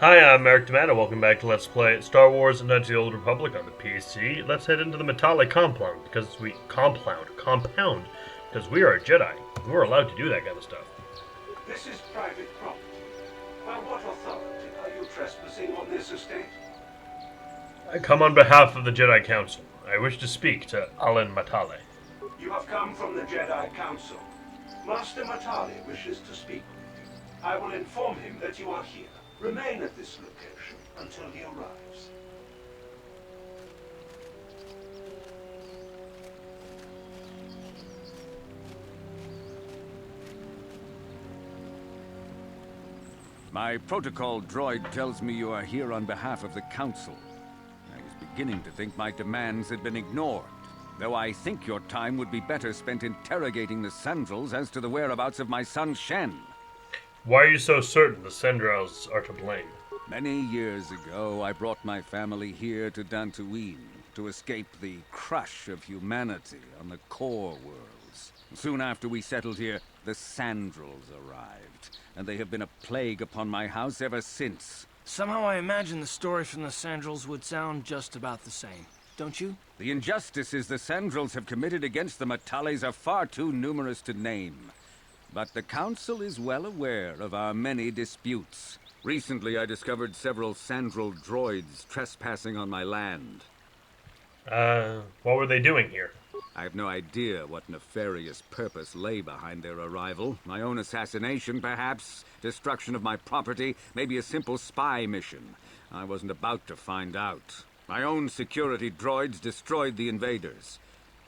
Hi, I'm Eric D'Amato. Welcome back to Let's Play Star Wars Knights of the Old Republic on the PC. Let's head into the Mantrale compound because we are a Jedi. We're allowed to do that kind of stuff. This is private property. By what authority are you trespassing on this estate? I come on behalf of the Jedi Council. I wish to speak to Alan Matale. You have come from the Jedi Council. Master Matale wishes to speak with you. I will inform him that you are here. Remain at this location until he arrives. My protocol droid tells me you are here on behalf of the Council. I was beginning to think my demands had been ignored, though I think your time would be better spent interrogating the Sandrals as to the whereabouts of my son Shen. Why are you so certain the Sandrals are to blame? Many years ago, I brought my family here to Dantooine to escape the crush of humanity on the core worlds. Soon after we settled here, the Sandrals arrived, and they have been a plague upon my house ever since. Somehow I imagine the story from the Sandrals would sound just about the same, don't you? The injustices the Sandrals have committed against the Matales are far too numerous to name. But the Council is well aware of our many disputes. Recently, I discovered several Sandral droids trespassing on my land. What were they doing here? I have no idea what nefarious purpose lay behind their arrival. My own assassination, perhaps? Destruction of my property? Maybe a simple spy mission? I wasn't about to find out. My own security droids destroyed the invaders.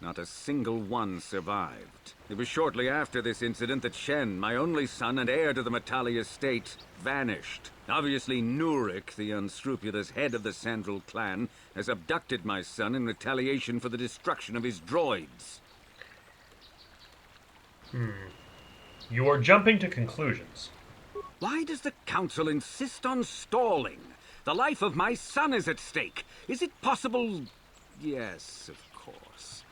Not a single one survived. It was shortly after this incident that Shen, my only son and heir to the Matale estate, vanished. Obviously, Nurik, the unscrupulous head of the Sandral clan, has abducted my son in retaliation for the destruction of his droids. You are jumping to conclusions. Why does the Council insist on stalling? The life of my son is at stake. Is it possible? Yes, of course.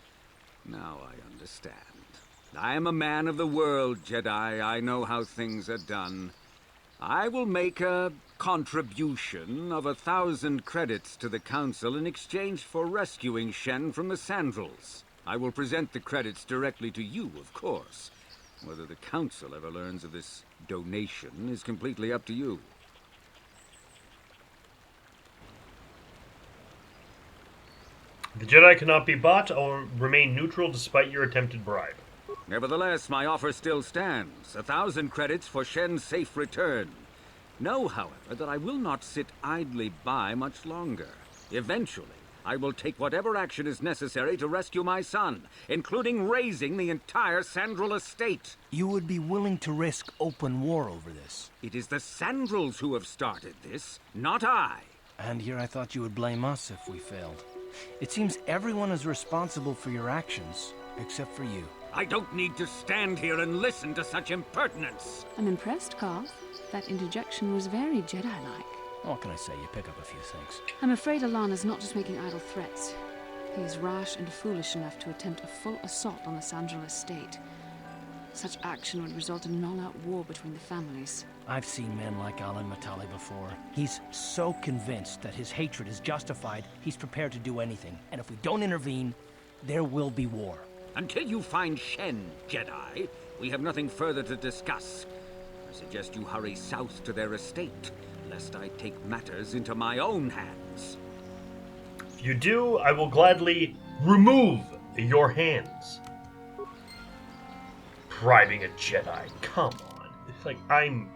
Now I understand. I am a man of the world, Jedi. I know how things are done. I will make a contribution of 1,000 credits to the Council in exchange for rescuing Shen from the Sandrals. I will present the credits directly to you, of course. Whether the Council ever learns of this donation is completely up to you. The Jedi cannot be bought or remain neutral despite your attempted bribe. Nevertheless, my offer still stands. 1,000 credits for Shen's safe return. Know, however, that I will not sit idly by much longer. Eventually, I will take whatever action is necessary to rescue my son, including raising the entire Sandral estate. You would be willing to risk open war over this. It is the Sandrals who have started this, not I. And here I thought you would blame us if we failed. It seems everyone is responsible for your actions, except for you. I don't need to stand here and listen to such impertinence. I'm impressed, Carl. That interjection was very Jedi-like. What can I say? You pick up a few things. I'm afraid Alan is not just making idle threats. He is rash and foolish enough to attempt a full assault on the Sandral estate. Such action would result in an all-out war between the families. I've seen men like Alan Matale before. He's so convinced that his hatred is justified, he's prepared to do anything. And if we don't intervene, there will be war. Until you find Shen, Jedi, we have nothing further to discuss. I suggest you hurry south to their estate, lest I take matters into my own hands. If you do, I will gladly remove your hands. Bribing a Jedi, come on. It's like, I'm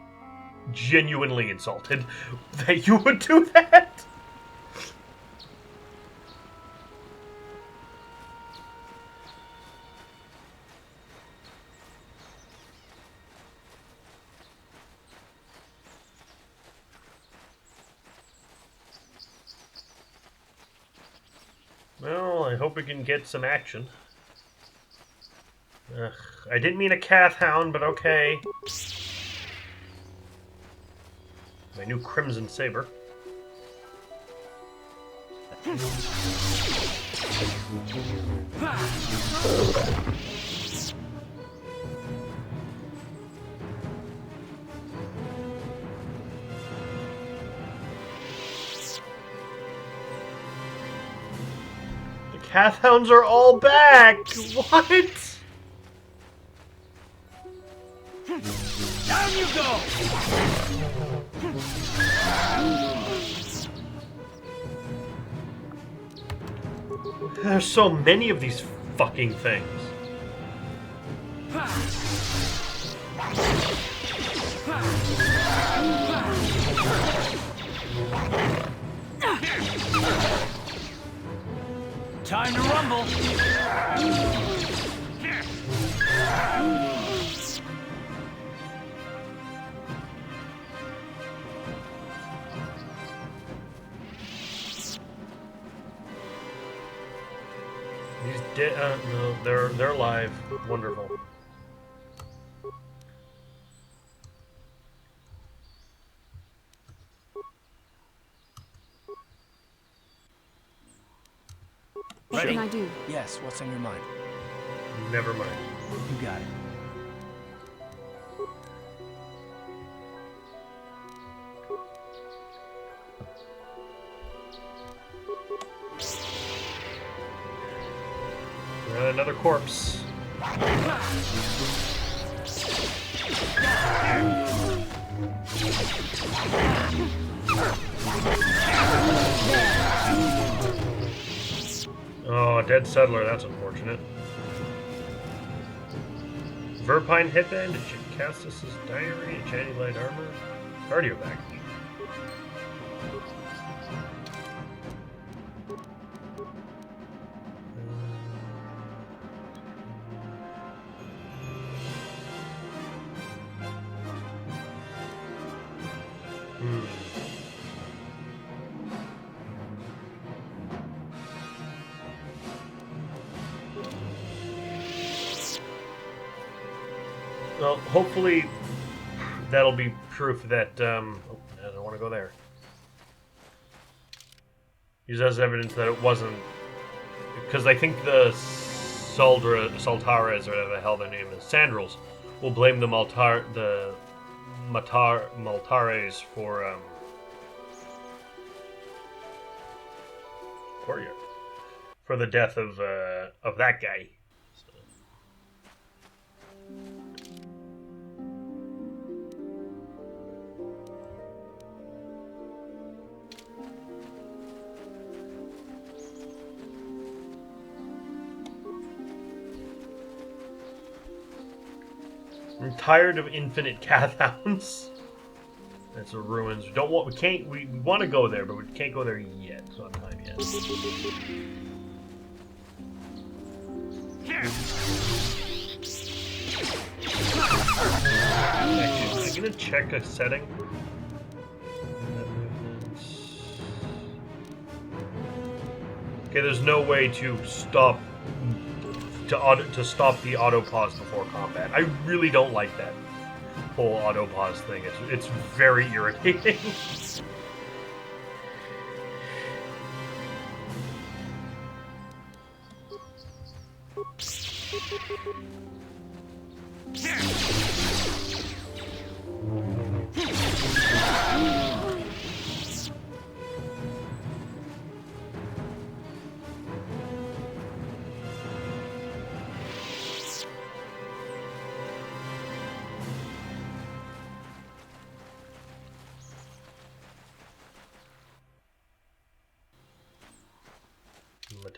genuinely insulted that you would do that. Well, I hope we can get some action. Ugh, I didn't mean a Cath Hound, but okay. My new Crimson Saber. Cathhounds are all back! What? Down you go! There's so many of these fucking things. Time to rumble. He's dead. No, they're alive. Wonderful. What can I do? Yes, what's on your mind? Never mind. You got it. Another corpse. Oh, a dead settler. That's unfortunate. Verpine headband, Castus's diary, enchanting light armor, cardio package. Well, hopefully that'll be proof that, I don't want to go there. Use as evidence that it wasn't, because I think the Saltares, or whatever the hell their name is, Sandrals, will blame the Maltares for the death of that guy. I'm tired of infinite Cathhounds. That's a ruins. We want to go there, but we can't go there yet. It's not time yet. Actually, I'm gonna check a setting. Okay, there's no way to stop stop the auto pause before combat. I really don't like that whole auto pause thing. It's very irritating.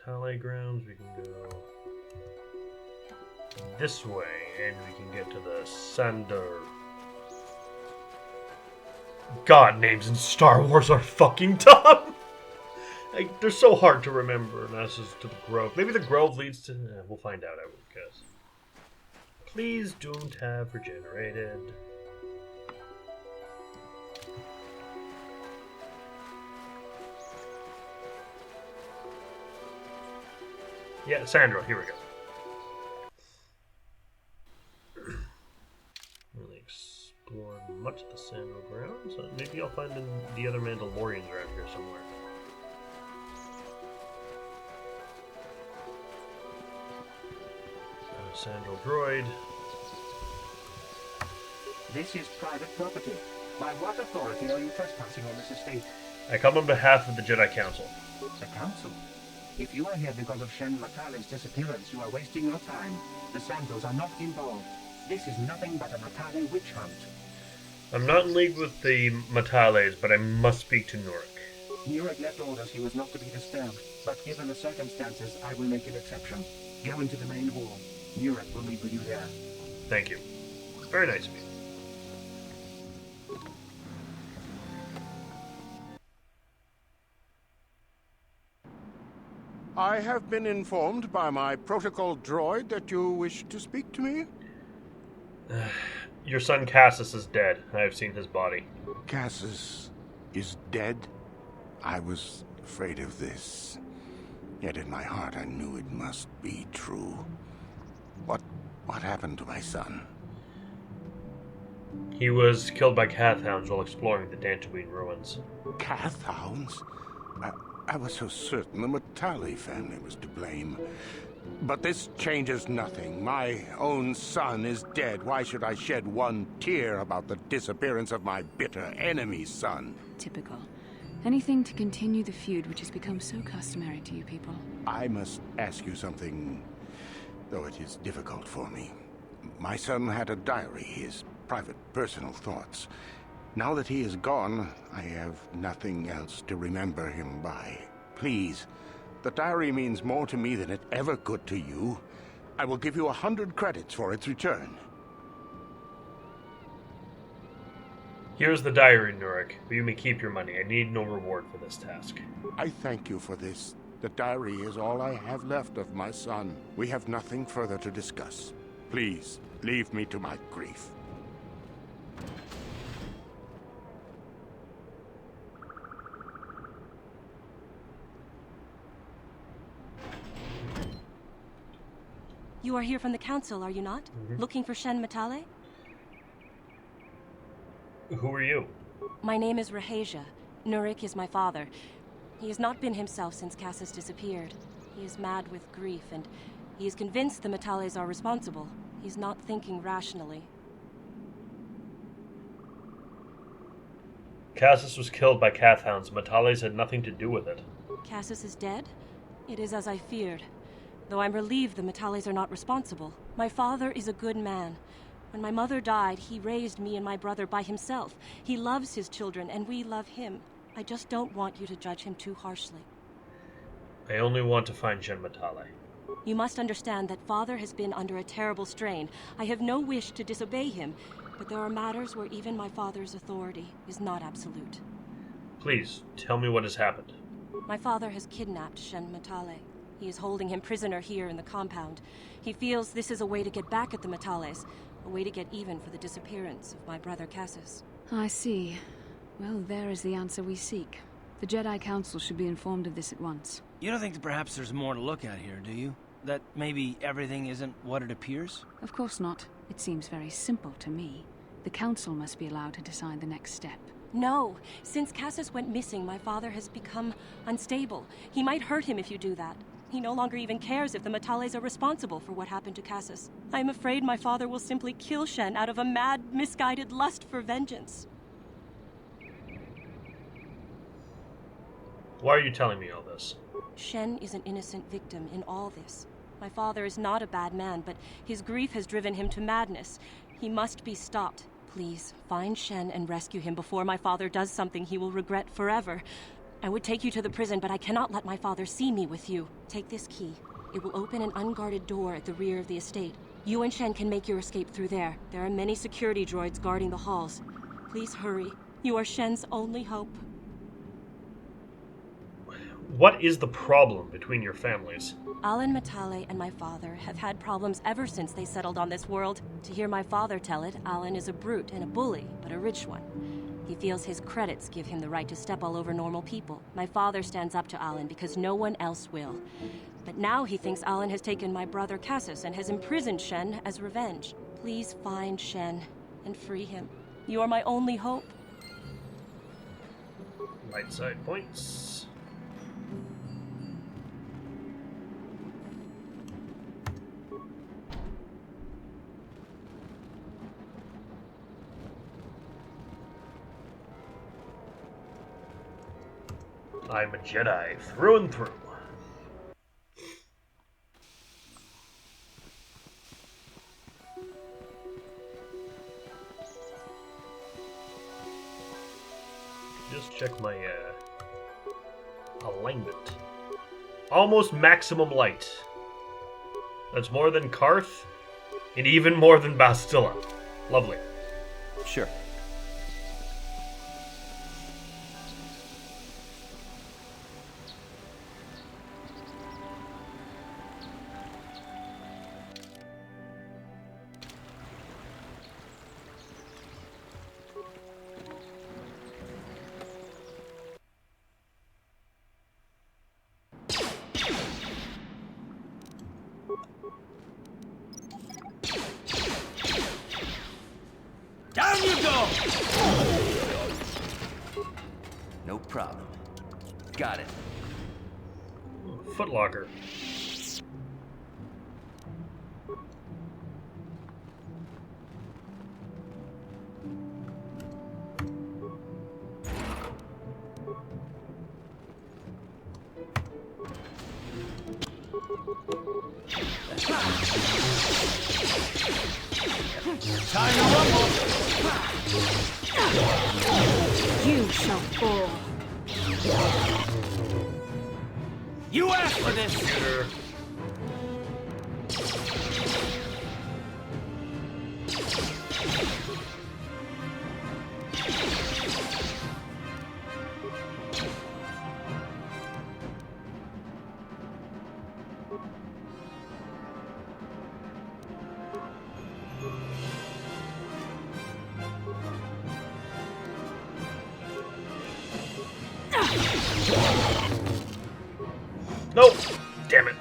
Mantrale grounds, we can go this way, and we can get to the Sandral. God, names in Star Wars are fucking dumb! Like, they're so hard to remember. Now this is to the Grove. Maybe the Grove leads to... we'll find out, I would guess. Please don't have regenerated. Yeah, Sandral, here we go. Really explored much of the Sandral grounds. Maybe I'll find the other Mandalorians around here somewhere. Sandral droid. This is private property. By what authority are you trespassing on this estate? I come on behalf of the Jedi Council. The council? If you are here because of Shen Matale's disappearance, you are wasting your time. The Sandrals are not involved. This is nothing but a Matale witch hunt. I'm not in league with the Matales, but I must speak to Nurik. Nurek left orders he was not to be disturbed, but given the circumstances, I will make an exception. Go into the main hall. Nurek will meet with you there. Thank you. Very nice of you. I have been informed by my protocol droid that you wish to speak to me. Your son Cassus is dead. I have seen his body. Cassus is dead? I was afraid of this. Yet in my heart I knew it must be true. What happened to my son? He was killed by Cathhounds while exploring the Dantooine ruins. Cathhounds? I was so certain the Matale family was to blame. But this changes nothing. My own son is dead. Why should I shed one tear about the disappearance of my bitter enemy's son? Typical. Anything to continue the feud which has become so customary to you people. I must ask you something, though it is difficult for me. My son had a diary, his private, personal thoughts. Now that he is gone, I have nothing else to remember him by. Please, the diary means more to me than it ever could to you. I will give you 100 credits for its return. Here's the diary, Nurik, but you may keep your money. I need no reward for this task. I thank you for this. The diary is all I have left of my son. We have nothing further to discuss. Please, leave me to my grief. You are here from the council, are you not? Looking for Shen Matale? Who are you? My name is Rahasia. Nurik is my father. He has not been himself since Cassus disappeared. He is mad with grief, and he is convinced the Matales are responsible. He's not thinking rationally. Cassus was killed by Cathhounds. Matales had nothing to do with it. Cassus is dead? It is as I feared. Though I'm relieved the Matales are not responsible. My father is a good man. When my mother died, he raised me and my brother by himself. He loves his children, and we love him. I just don't want you to judge him too harshly. I only want to find Shen Matale. You must understand that father has been under a terrible strain. I have no wish to disobey him, but there are matters where even my father's authority is not absolute. Please, tell me what has happened. My father has kidnapped Shen Matale. He is holding him prisoner here in the compound. He feels this is a way to get back at the Matales, a way to get even for the disappearance of my brother Cassus. I see. Well, there is the answer we seek. The Jedi Council should be informed of this at once. You don't think that perhaps there's more to look at here, do you? That maybe everything isn't what it appears? Of course not. It seems very simple to me. The Council must be allowed to decide the next step. No. Since Cassus went missing, my father has become unstable. He might hurt him if you do that. He no longer even cares if the Matales are responsible for what happened to Cassus. I am afraid my father will simply kill Shen out of a mad, misguided lust for vengeance. Why are you telling me all this? Shen is an innocent victim in all this. My father is not a bad man, but his grief has driven him to madness. He must be stopped. Please, find Shen and rescue him before my father does something he will regret forever. I would take you to the prison, but I cannot let my father see me with you. Take this key. It will open an unguarded door at the rear of the estate. You and Shen can make your escape through there. There are many security droids guarding the halls. Please hurry. You are Shen's only hope. What is the problem between your families? Alan Matale and my father have had problems ever since they settled on this world. To hear my father tell it, Alan is a brute and a bully, but a rich one. He feels his credits give him the right to step all over normal people. My father stands up to Alan because no one else will. But now he thinks Alan has taken my brother Cassus and has imprisoned Shen as revenge. Please find Shen and free him. You are my only hope. Right side points. I'm a Jedi through and through. check my alignment. Almost maximum light. That's more than Karth, and even more than Bastilla. Lovely. Sure. Down you go! No problem. Got it. Footlocker. Time to rumble! You shall fall. You asked for this! Computer. Nope. Damn it.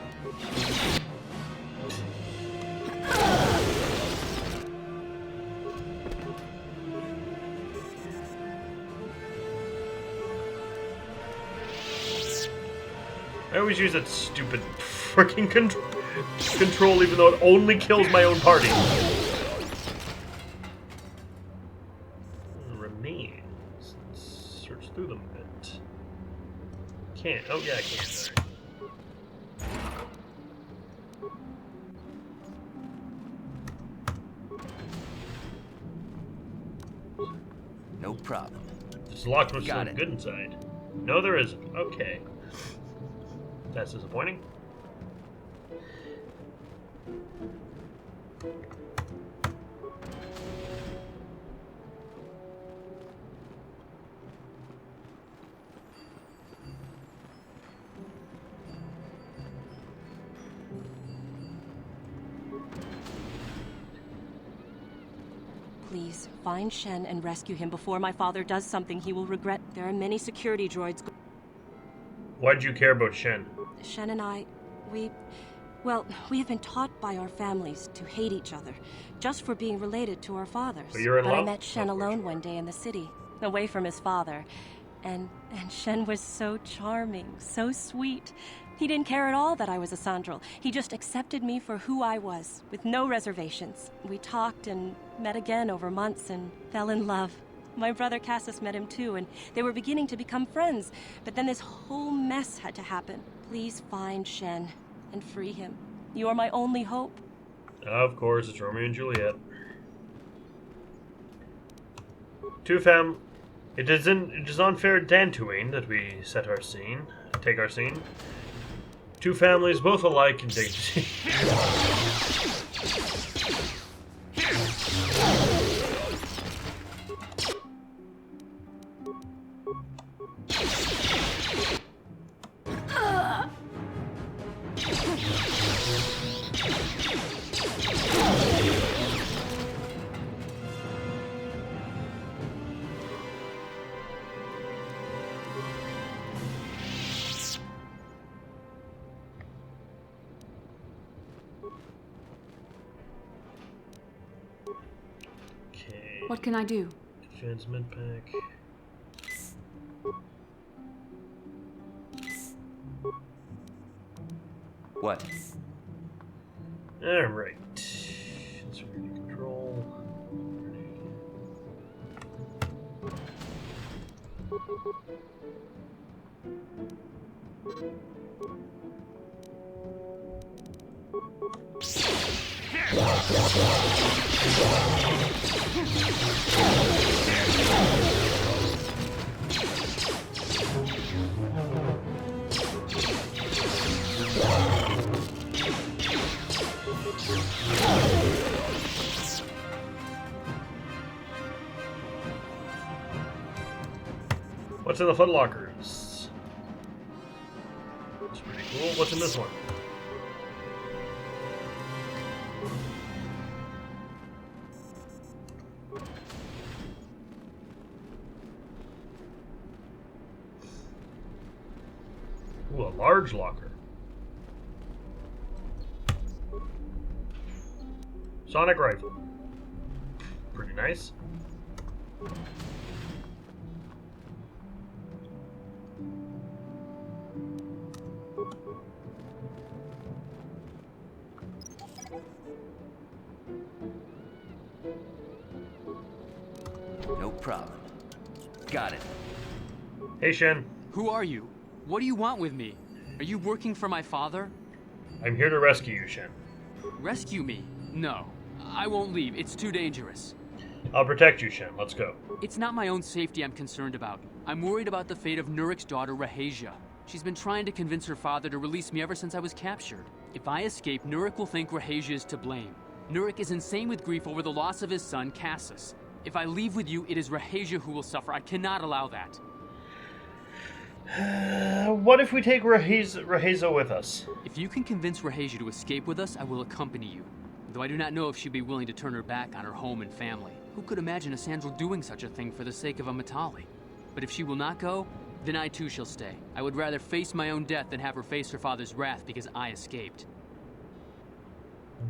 I always use that stupid freaking control even though it only kills my own party. Remains. Let's search through them a bit. Can't. Oh yeah, I can. Alright. No problem. There's locked with Got something it. good inside. No, there isn't. Okay. That's disappointing. Please, find Shen and rescue him before my father does something he will regret. There are many security droids. Why'd you care about Shen? Shen and I, we have been taught by our families to hate each other, just for being related to our fathers. But you're in I love? met Shen Of course alone you are. one day in the city, away from his father. And Shen was so charming, so sweet. He didn't care at all that I was a Sandral. He just accepted me for who I was, with no reservations. We talked and met again over months and fell in love. My brother Cassius met him too, and they were beginning to become friends. But then this whole mess had to happen. Please find Shen and free him. You are my only hope. Of course, it's Romeo and Juliet. It is unfair Dantooine that we take our scene. Two families, both alike in dignity. Okay. What can I do? Advanced med pack. What? Alright. Security control. What's in the footlockers? That's pretty cool. What's in this one? Ooh, a large locker. Sonic rifle. Pretty nice. No problem. Got it. Hey, Shen. Who are you? What do you want with me? Are you working for my father? I'm here to rescue you, Shen. Rescue me? No. I won't leave. It's too dangerous. I'll protect you, Shen. Let's go. It's not my own safety I'm concerned about. I'm worried about the fate of Nurik's daughter, Rahasia. She's been trying to convince her father to release me ever since I was captured. If I escape, Nurik will think Rahasia is to blame. Nurik is insane with grief over the loss of his son, Cassus. If I leave with you, it is Rahasia who will suffer. I cannot allow that. What if we take Rahasia with us? If you can convince Rahasia to escape with us, I will accompany you. Though I do not know if she'd be willing to turn her back on her home and family. Who could imagine a Sandral doing such a thing for the sake of a Mantrale? But if she will not go, then I too shall stay. I would rather face my own death than have her face her father's wrath because I escaped.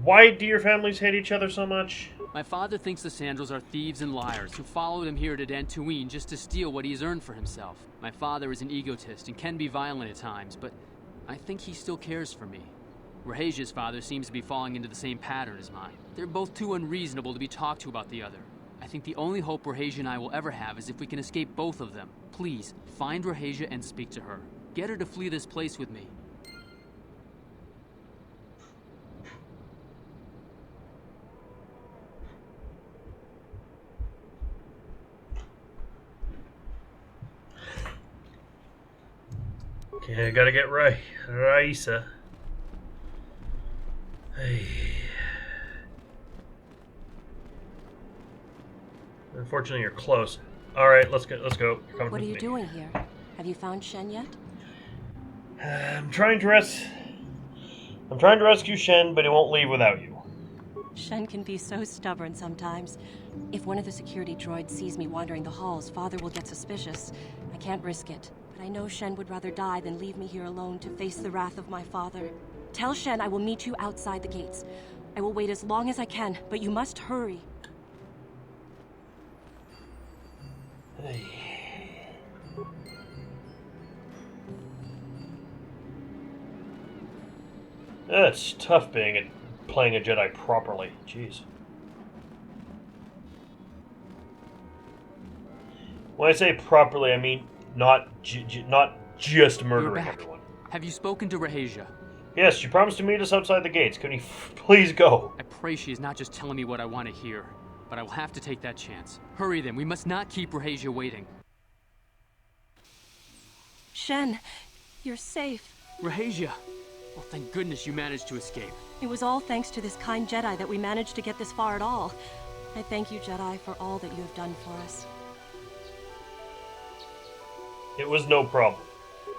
Why do your families hate each other so much? My father thinks the Sandrals are thieves and liars who followed him here to Dantooine just to steal what he has earned for himself. My father is an egotist and can be violent at times, but I think he still cares for me. Rahasia's father seems to be falling into the same pattern as mine. They're both too unreasonable to be talked to about the other. I think the only hope Rahasia and I will ever have is if we can escape both of them. Please, find Rahasia and speak to her. Get her to flee this place with me. Okay, I gotta get Raisa. Hey. Unfortunately, you're close. All right, let's go. Let's go. You're coming What are with you me. doing here? Have you found Shen yet? I'm trying to rescue Shen, but he won't leave without you. Shen can be so stubborn sometimes. If one of the security droids sees me wandering the halls, Father will get suspicious. I can't risk it. But I know Shen would rather die than leave me here alone to face the wrath of my father. Tell Shen I will meet you outside the gates. I will wait as long as I can, but you must hurry. Hey. It's tough playing a Jedi properly. Jeez. When I say properly, I mean not just murdering everyone. Have you spoken to Rahasia? Yes, she promised to meet us outside the gates. Can you please go? I pray she is not just telling me what I want to hear, but I will have to take that chance. Hurry then, we must not keep Rahasia waiting. Shen, you're safe. Rahasia! Well, thank goodness you managed to escape. It was all thanks to this kind Jedi that we managed to get this far at all. I thank you, Jedi, for all that you have done for us. It was no problem.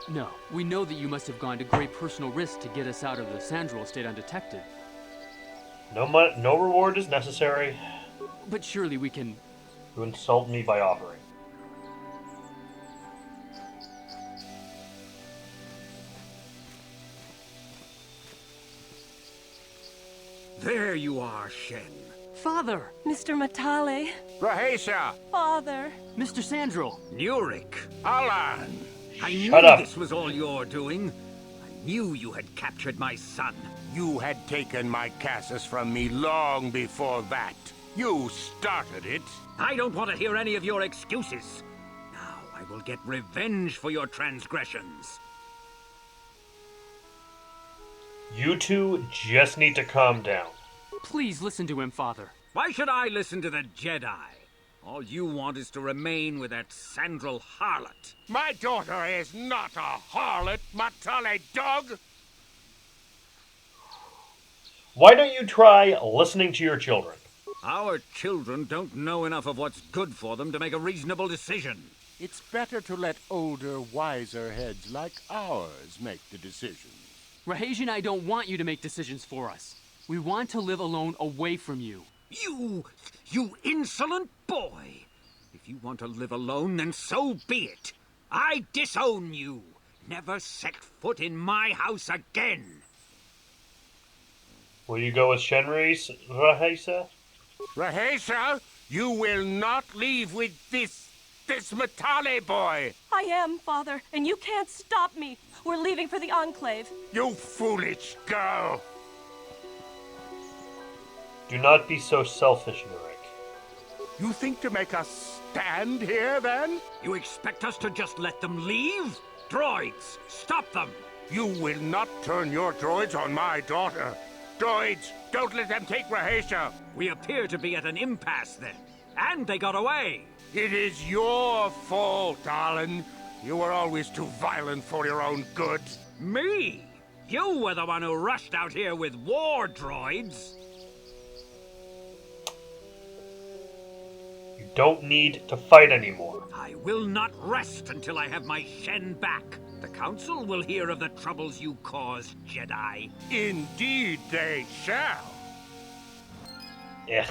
No, we know that you must have gone to great personal risk to get us out of the Sandral estate undetected. No reward is necessary. But surely we can... To insult me by offering. There you are, Shen. Father! Mr. Mantrale. Rahasia! Father. Mr. Sandral! Nurik! Alan! I knew Shut up. this was all your doing. I knew you had captured my son. You had taken my Cassus from me long before that. You started it. I don't want to hear any of your excuses. Now I will get revenge for your transgressions. You two just need to calm down. Please listen to him, Father. Why should I listen to the Jedi? All you want is to remain with that Sandral harlot. My daughter is not a harlot, Mantrale dog! Why don't you try listening to your children? Our children don't know enough of what's good for them to make a reasonable decision. It's better to let older, wiser heads like ours make the decisions. Rahaj and I don't want you to make decisions for us. We want to live alone away from you. You insolent boy! If you want to live alone, then so be it. I disown you. Never set foot in my house again. Will you go with Shenry's, Rahesa? Rahesa, you will not leave with this Matale boy! I am, Father, and you can't stop me. We're leaving for the Enclave. You foolish girl! Do not be so selfish, Narek. You think to make us stand here, then? You expect us to just let them leave? Droids, stop them! You will not turn your droids on my daughter. Droids, don't let them take Rahesa. We appear to be at an impasse then. And they got away. It is your fault, Alan. You were always too violent for your own good. Me? You were the one who rushed out here with war droids. You don't need to fight anymore. I will not rest until I have my Shen back. The Council will hear of the troubles you caused, Jedi. Indeed they shall. Ugh.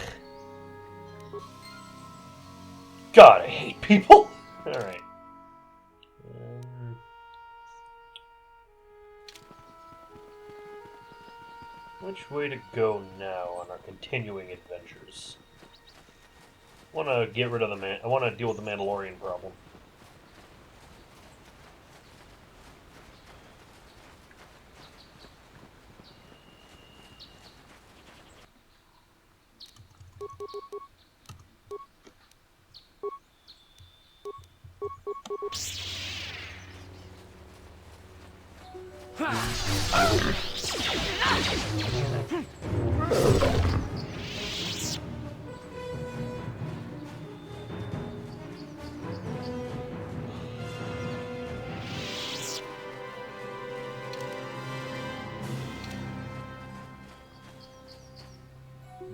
God, I hate people. Alright. Which way to go now on our continuing adventures? I want to get rid of I want to deal with the Mandalorian problem.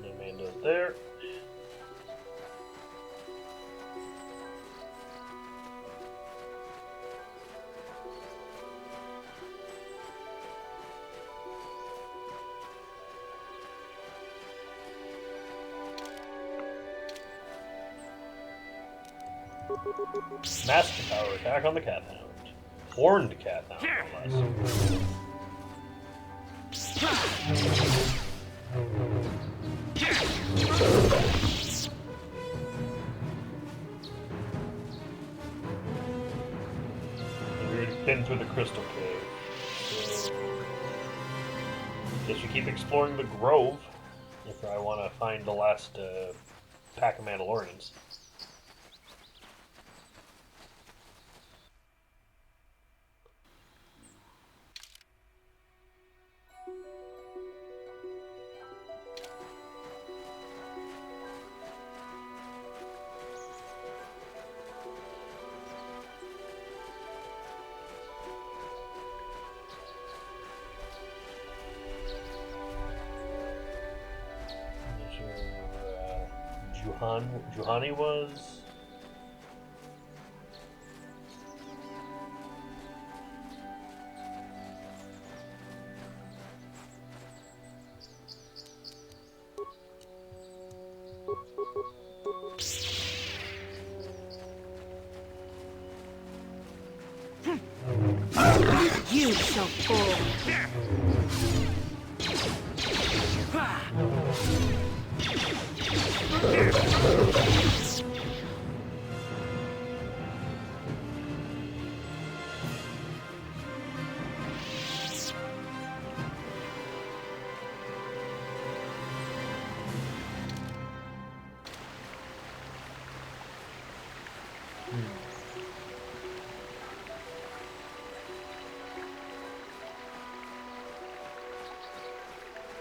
Amanda's there. Master power attack on the cat hound. Horned cat hound, no less. And we've already been through the crystal cave. So guess we keep exploring the grove if I want to find the last pack of Mandalorians. Juhani was. You shall fall.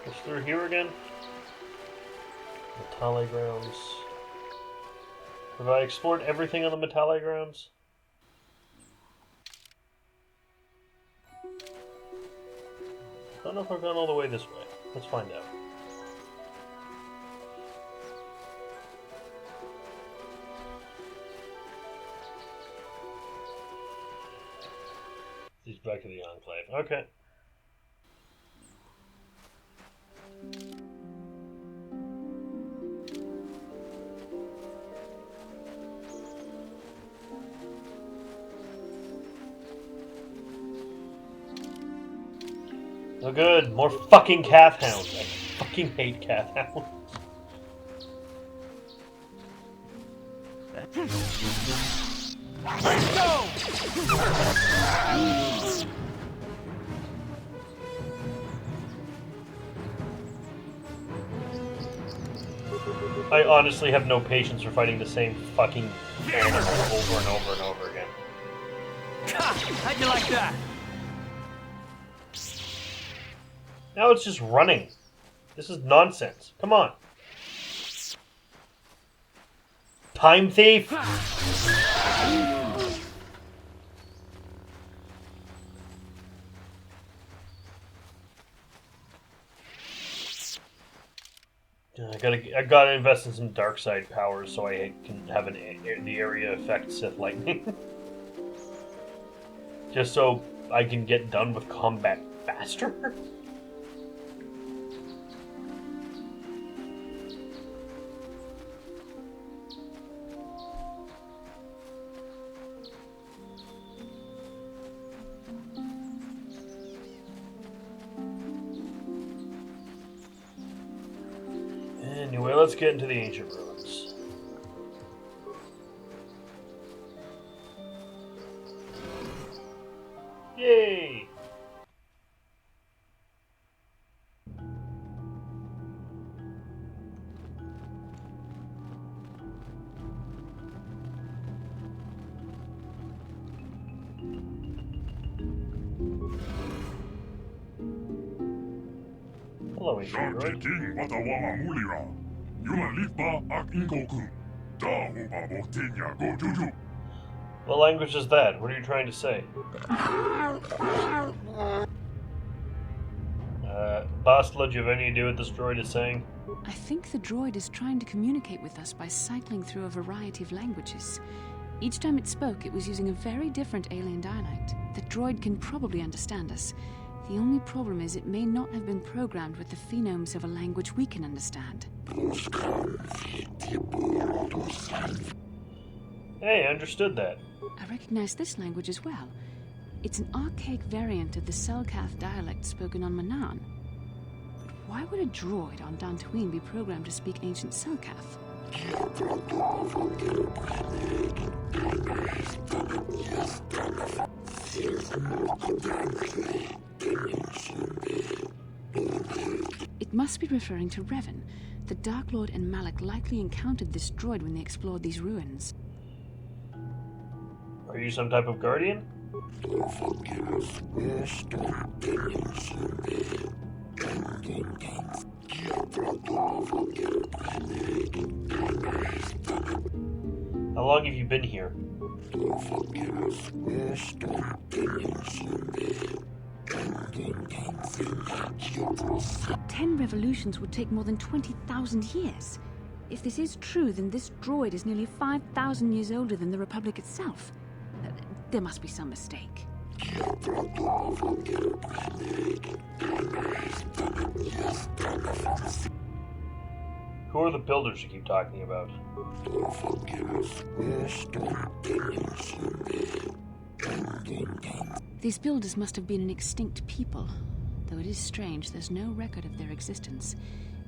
What's through here again? Matale grounds. Have I explored everything on the Matale grounds? I don't know if I've gone all the way this way. Let's find out. He's back to the Enclave. Okay. Oh good, more fucking calf hounds. I fucking hate calf hounds. Let's go! I honestly have no patience for fighting the same fucking animal over and over and over again. How'd you like that? Now it's just running. This is nonsense. Come on. Time thief! I gotta invest in some dark side powers so I can have the area affect Sith lightning. Just so I can get done with combat faster. Anyway, let's get into the ancient ruins. Yay! Hello, ancient droid. King Watawa Mulira. Yulan Lipa Ak Inkokun. Da Hoba Botenya Go Juju. What language is that? What are you trying to say? Bastila, do you have any idea what this droid is saying? I think the droid is trying to communicate with us by cycling through a variety of languages. Each time it spoke, it was using a very different alien dialect. The droid can probably understand us. The only problem is it may not have been programmed with the phonemes of a language we can understand. Hey, I understood that. I recognize this language as well. It's an archaic variant of the Selkath dialect spoken on Manaan. But why would a droid on Dantooine be programmed to speak ancient Selkath? It must be referring to Revan. The Dark Lord and Malak likely encountered this droid when they explored these ruins. Are you some type of guardian? How long have you been here? 10 revolutions would take more than 20,000 years. If this is true, then this droid is nearly 5,000 years older than the Republic itself. There must be some mistake. Who are the builders you keep talking about? These builders must have been an extinct people, though it is strange there's no record of their existence.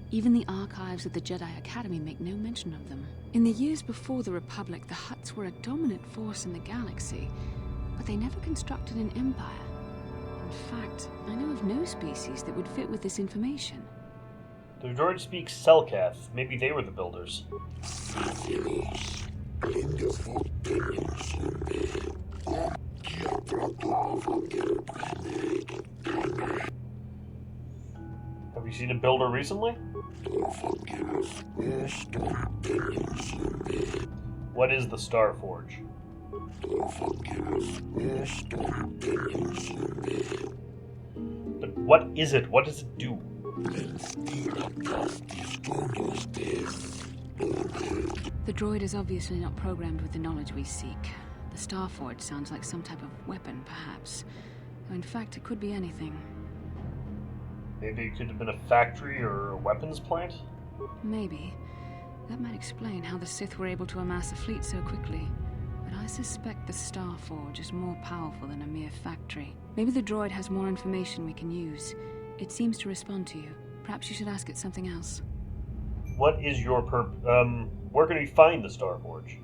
Even the archives of the Jedi Academy make no mention of them. In the years before the Republic, the Hutts were a dominant force in the galaxy, but they never constructed an empire. In fact, I know of no species that would fit with this information. The droid speaks Selkath. Maybe they were the builders. Have you seen a builder recently? What is the Star Forge? But what is it? What does it do? The droid is obviously not programmed with the knowledge we seek. The Star Forge sounds like some type of weapon, perhaps. In fact, it could be anything. Maybe it could have been a factory or a weapons plant? Maybe. That might explain how the Sith were able to amass a fleet so quickly. But I suspect the Star Forge is more powerful than a mere factory. Maybe the droid has more information we can use. It seems to respond to you. Perhaps you should ask it something else. What is your where can we find the Star Forge?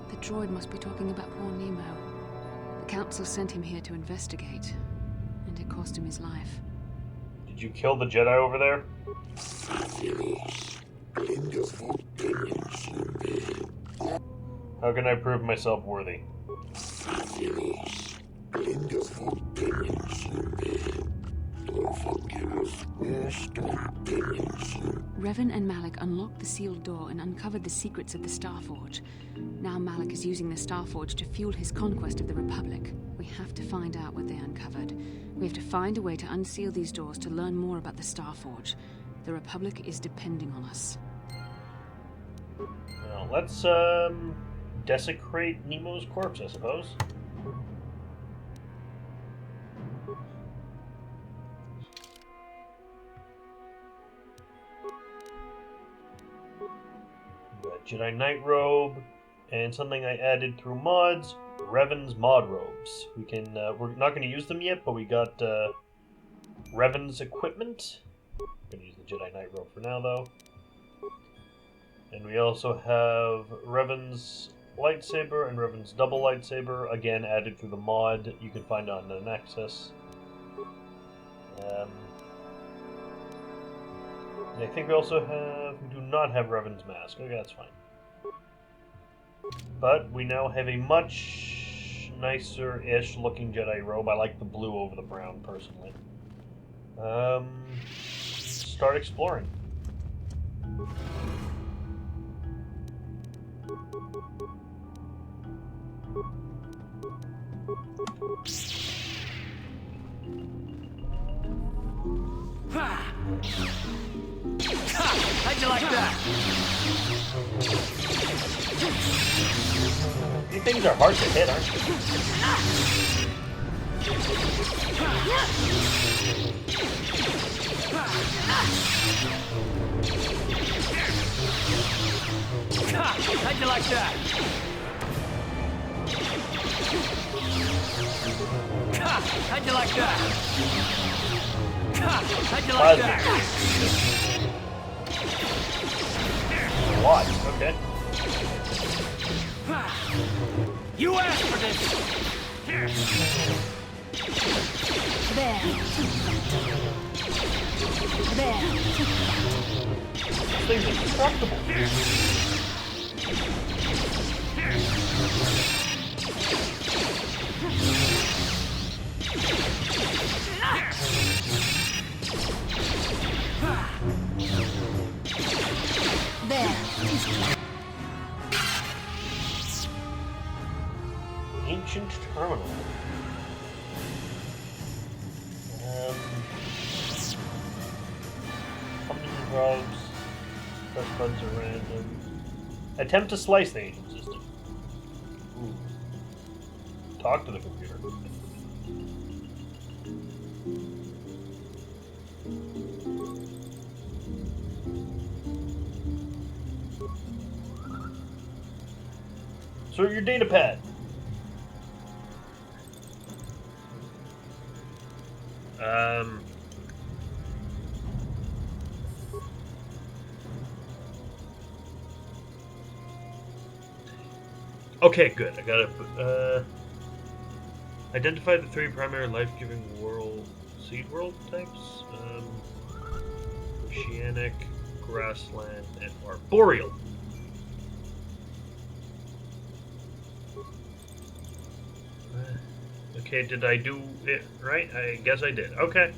The droid must be talking about poor Nemo. The Council sent him here to investigate, and it cost him his life. Did you kill the Jedi over there? How can I prove myself worthy? Revan and Malik unlocked the sealed door and uncovered the secrets of the Star Forge. Now Malik is using the Star Forge to fuel his conquest of the Republic. We have to find out what they uncovered. We have to find a way to unseal these doors to learn more about the Star Forge. The Republic is depending on us. Well, let's desecrate Nemo's corpse, I suppose. Jedi Knight Robe, and something I added through mods, Revan's Mod Robes. We can, we're not going to use them yet, but we got Revan's equipment. I'm going to use the Jedi Knight Robe for now, though. And we also have Revan's lightsaber and Revan's double lightsaber, again added through the mod you can find on the Nexus. I think we also have, we do not have Revan's mask. Okay, that's fine. But we now have a much nicer-ish looking Jedi robe. I like the blue over the brown, personally. Start exploring. How'd you like that? These things are hard to hit, aren't they? How'd you like that? How'd you like that? How'd you like that? What? Okay. You asked for this! There. There. This thing's indestructible. There. Ancient terminal. Pumpkin drugs. Press buttons are random. Attempt to slice the ancient system. Ooh. Talk to the computer. Insert your data pad. Okay, good. I gotta identify the 3 primary life-giving seed world types. Oceanic, grassland, and arboreal. Okay, did I do it right? I guess I did. Okay.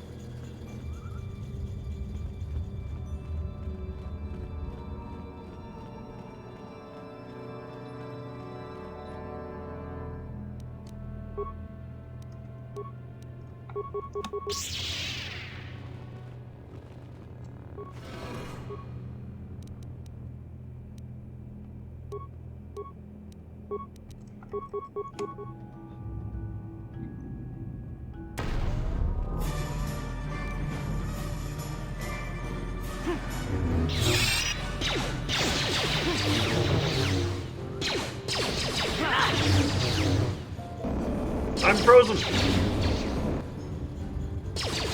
I'm frozen.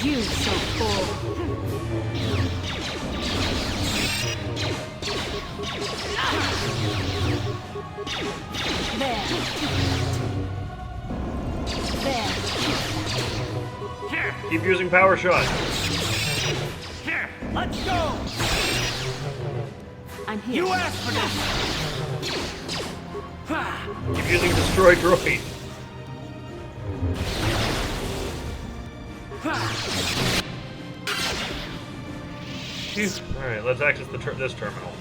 You so cool. There. There. Here, Keep using power shot. here, let's go! I'm here. You asked for this! Ha! Keep using destroy droid. Phew. All right, let's access this terminal.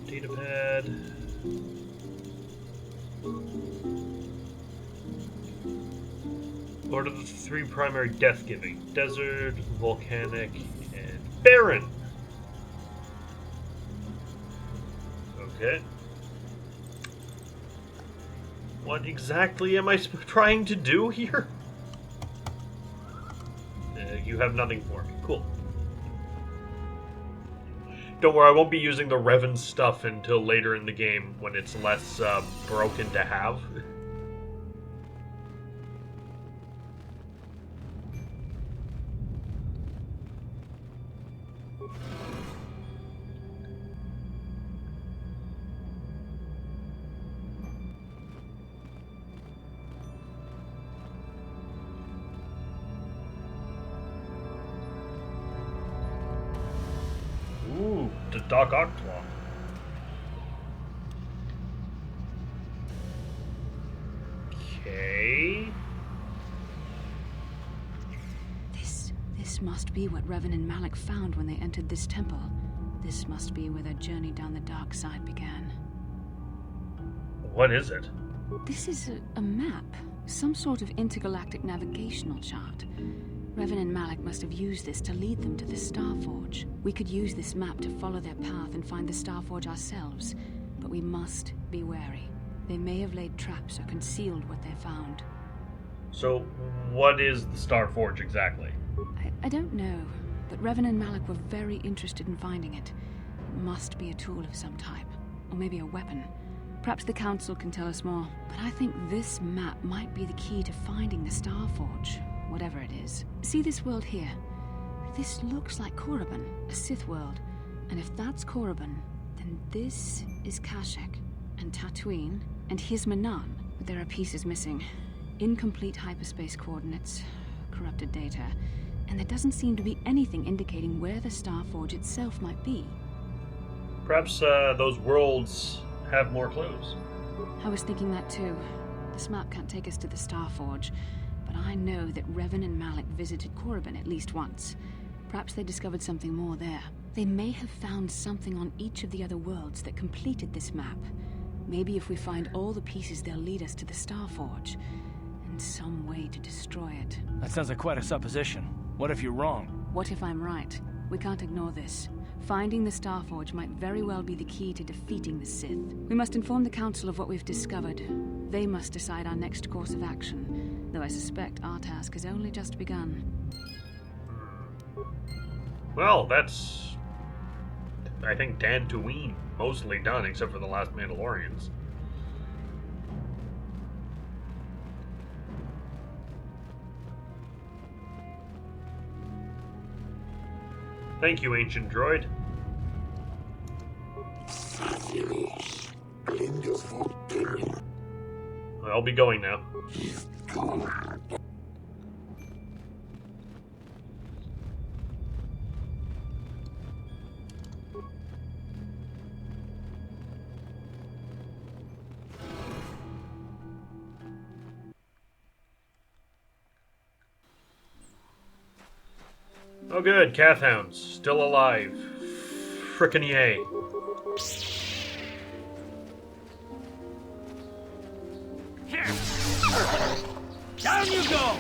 Data pad. What are the three primary death-giving? Desert, volcanic, and barren. Okay. What exactly am I trying to do here? You have nothing for me. Cool. Don't worry, I won't be using the Revan stuff until later in the game when it's less broken to have. Ooh, the Doc Ock Claw. Okay. This must be what Revan and Malik found when they entered this temple. This must be where their journey down the dark side began. What is it? This is a map. Some sort of intergalactic navigational chart. Revan and Malik must have used this to lead them to the Starforge. We could use this map to follow their path and find the Starforge ourselves, but we must be wary. They may have laid traps or concealed what they found. So, what is the Starforge exactly? I don't know, but Revan and Malik were very interested in finding it. It must be a tool of some type, or maybe a weapon. Perhaps the Council can tell us more, but I think this map might be the key to finding the Starforge. Whatever it is. See this world here? This looks like Korriban, a Sith world. And if that's Korriban, then this is Kashyyyk, and Tatooine, and here's Manan. But there are pieces missing. Incomplete hyperspace coordinates, corrupted data, and there doesn't seem to be anything indicating where the Starforge itself might be. Perhaps those worlds have more clues. I was thinking that too. This map can't take us to the Starforge, but I know that Revan and Malik visited Korriban at least once. Perhaps they discovered something more there. They may have found something on each of the other worlds that completed this map. Maybe if we find all the pieces, they'll lead us to the Starforge, and some way to destroy it. That sounds like quite a supposition. What if you're wrong? What if I'm right? We can't ignore this. Finding the Starforge might very well be the key to defeating the Sith. We must inform the Council of what we've discovered. They must decide our next course of action, though I suspect our task has only just begun. Well, that's, I think, Dantooine mostly done, except for the last Mandalorians. Thank you, ancient droid. I'll be going now. Oh good, Cathhounds, still alive. Frickin' yay. Down you go!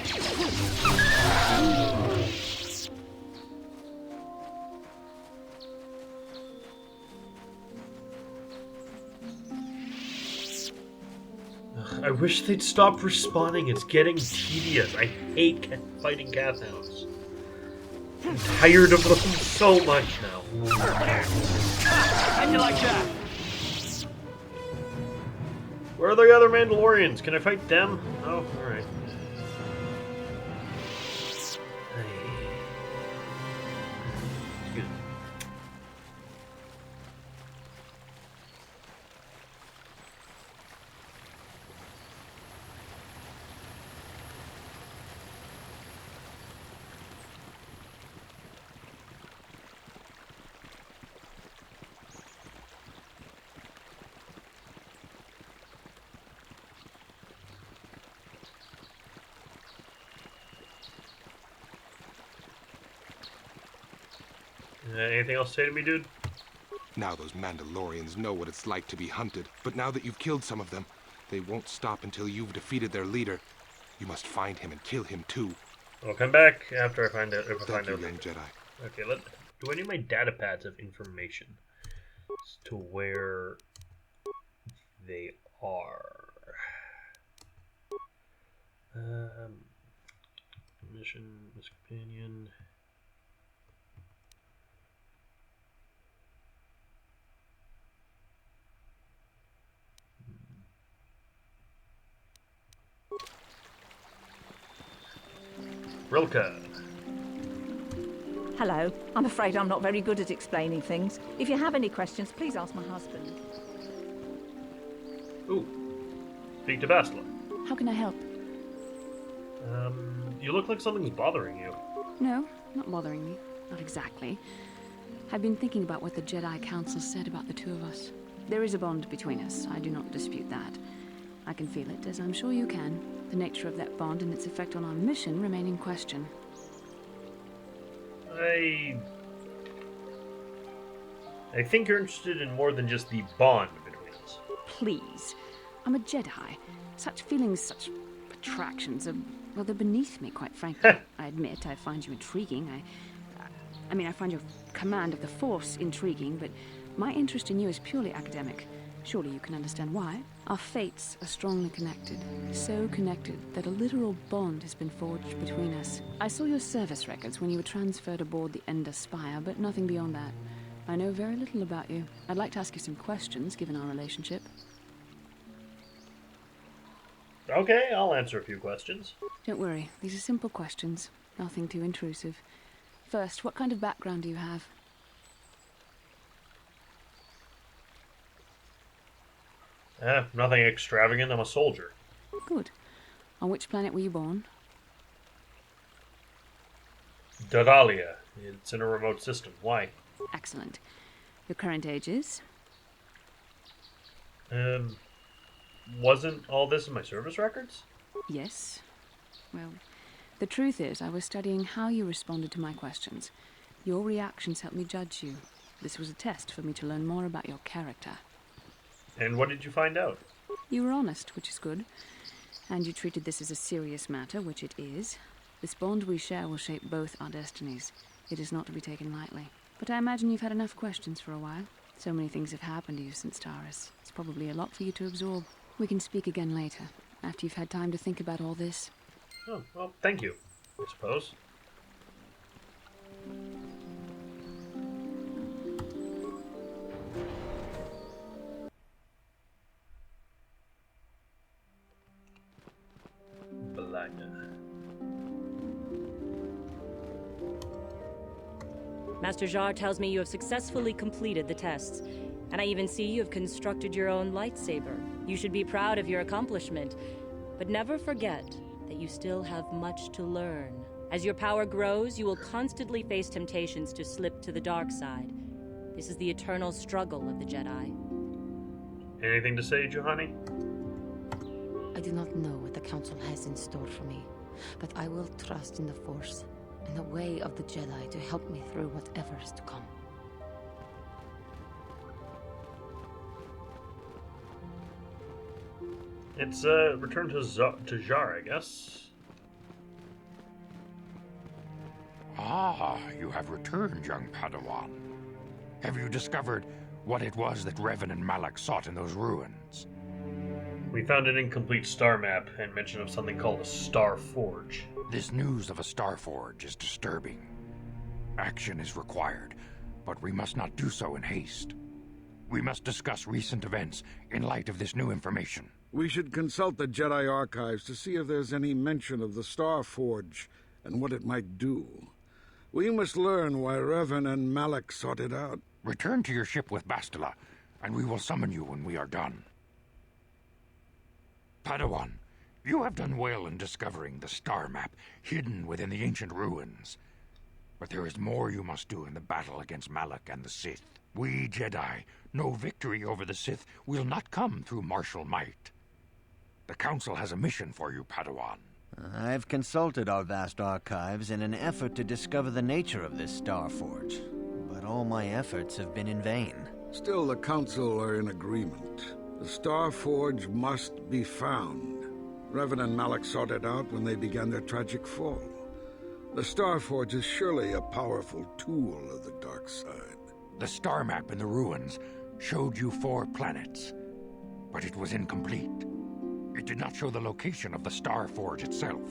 I wish they'd stop respawning. It's getting tedious. I hate fighting cat hounds. I'm tired of them so much now. How'd you like that? Where are the other Mandalorians? Can I fight them? Oh, alright. Excuse me. Anything else to say to me, dude? Now those Mandalorians know what it's like to be hunted, but now that you've killed some of them, they won't stop until you've defeated their leader. You must find him and kill him too. I'll come back after I find out. Thank you, young Jedi. Okay, do any of my data pads have information as to where they are? Mission, Miss Companion. Rilka. Hello. I'm afraid I'm not very good at explaining things. If you have any questions, please ask my husband. Ooh. Speak to Bastila. How can I help? You look like something's bothering you. No, not bothering me. Not exactly. I've been thinking about what the Jedi Council said about the two of us. There is a bond between us. I do not dispute that. I can feel it, as I'm sure you can. The nature of that bond and its effect on our mission remain in question. I think you're interested in more than just the bond between us. Please. I'm a Jedi. Such feelings, such attractions are, well, they're beneath me, quite frankly. I admit I find you intriguing. I mean, I find your command of the Force intriguing, but my interest in you is purely academic. Surely you can understand why. Our fates are strongly connected. So connected that a literal bond has been forged between us. I saw your service records when you were transferred aboard the Ender Spire, but nothing beyond that. I know very little about you. I'd like to ask you some questions, given our relationship. Okay, I'll answer a few questions. Don't worry, these are simple questions. Nothing too intrusive. First, what kind of background do you have? Nothing extravagant. I'm a soldier. Good. On which planet were you born? Dadalia. It's in a remote system. Why? Excellent. Your current age is? Wasn't all this in my service records? Yes. Well, the truth is, I was studying how you responded to my questions. Your reactions helped me judge you. This was a test for me to learn more about your character. And what did you find out? You were honest, which is good. And you treated this as a serious matter, which it is. This bond we share will shape both our destinies. It is not to be taken lightly. But I imagine you've had enough questions for a while. So many things have happened to you since Taurus. It's probably a lot for you to absorb. We can speak again later, after you've had time to think about all this. Oh, well, thank you, I suppose. Master Jar tells me you have successfully completed the tests, and I even see you have constructed your own lightsaber. You should be proud of your accomplishment, but never forget that you still have much to learn. As your power grows, you will constantly face temptations to slip to the dark side. This is the eternal struggle of the Jedi. Anything to say, Juhani? I do not know what the Council has in store for me, but I will trust in the Force and the way of the Jedi to help me through whatever is to come. It's return to Jar, I guess. Ah, you have returned, young Padawan. Have you discovered what it was that Revan and Malak sought in those ruins? We found an incomplete star map and mention of something called a Star Forge. This news of a Star Forge is disturbing. Action is required, but we must not do so in haste. We must discuss recent events in light of this new information. We should consult the Jedi archives to see if there's any mention of the Star Forge and what it might do. We must learn why Revan and Malak sought it out. Return to your ship with Bastila, and we will summon you when we are done. Padawan, you have done well in discovering the star map hidden within the ancient ruins. But there is more you must do in the battle against Malak and the Sith. We Jedi know victory over the Sith will not come through martial might. The Council has a mission for you, Padawan. I've consulted our vast archives in an effort to discover the nature of this Star Forge, but all my efforts have been in vain. Still, the Council are in agreement. The Star Forge must be found. Revan and Malak sought it out when they began their tragic fall. The Star Forge is surely a powerful tool of the dark side. The star map in the ruins showed you 4 planets, but it was incomplete. It did not show the location of the Star Forge itself.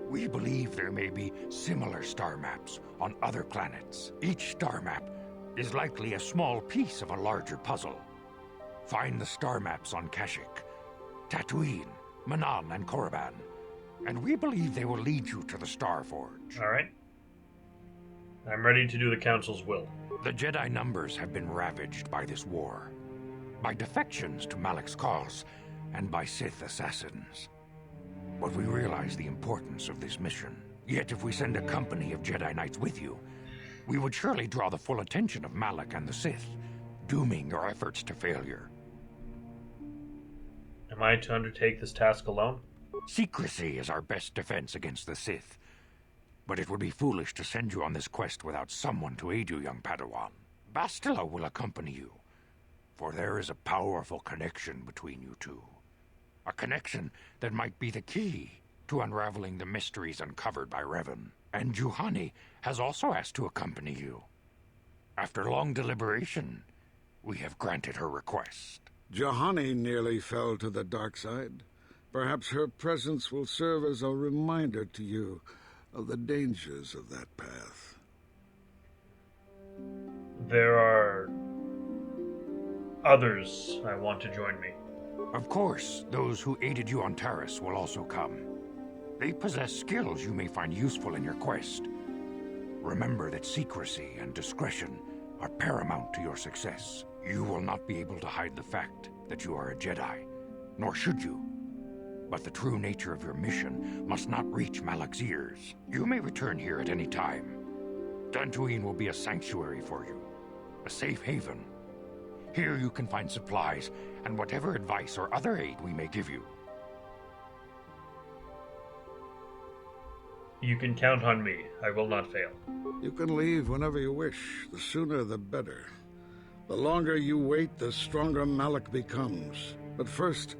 We believe there may be similar star maps on other planets. Each star map is likely a small piece of a larger puzzle. Find the star maps on Kashyyyk, Tatooine, Manaan, and Korriban, and we believe they will lead you to the Star Forge. All right. I'm ready to do the Council's will. The Jedi numbers have been ravaged by this war, by defections to Malak's cause, and by Sith assassins. But we realize the importance of this mission. Yet if we send a company of Jedi Knights with you, we would surely draw the full attention of Malak and the Sith, dooming your efforts to failure. Am I to undertake this task alone? Secrecy is our best defense against the Sith. But it would be foolish to send you on this quest without someone to aid you, young Padawan. Bastila will accompany you, for there is a powerful connection between you two. A connection that might be the key to unraveling the mysteries uncovered by Revan. And Juhani has also asked to accompany you. After long deliberation, we have granted her request. Juhani nearly fell to the dark side. Perhaps her presence will serve as a reminder to you of the dangers of that path. There are others I want to join me. Of course, those who aided you on Taris will also come. They possess skills you may find useful in your quest. Remember that secrecy and discretion are paramount to your success. You will not be able to hide the fact that you are a Jedi, nor should you. But the true nature of your mission must not reach Malak's ears. You may return here at any time. Dantooine will be a sanctuary for you, a safe haven. Here you can find supplies and whatever advice or other aid we may give you. You can count on me. I will not fail. You can leave whenever you wish. The sooner the better. The longer you wait, the stronger Malak becomes. But first,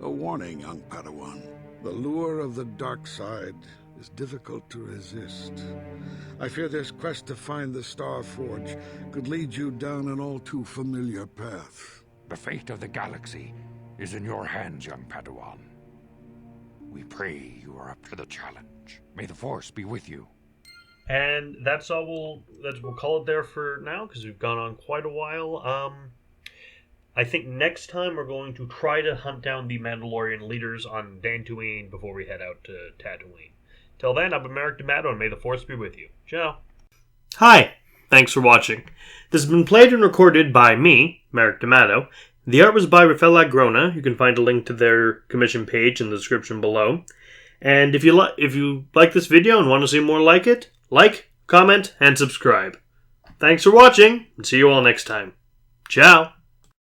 a warning, young Padawan. The lure of the dark side is difficult to resist. I fear this quest to find the Star Forge could lead you down an all too familiar path. The fate of the galaxy is in your hands, young Padawan. We pray you are up to the challenge. May the Force be with you. And that's all. We'll call it there for now because we've gone on quite a while. I think next time we're going to try to hunt down the Mandalorian leaders on Dantooine before we head out to Tatooine. Till then, I've been Merrick D'Amato, and may the Force be with you. Ciao. Hi, thanks for watching. This has been played and recorded by me, Merrick D'Amato. The art was by Rafael Agrona. You can find a link to their commission page in the description below. And if you like this video and want to see more like it, like, comment, and subscribe. Thanks for watching, and see you all next time. Ciao.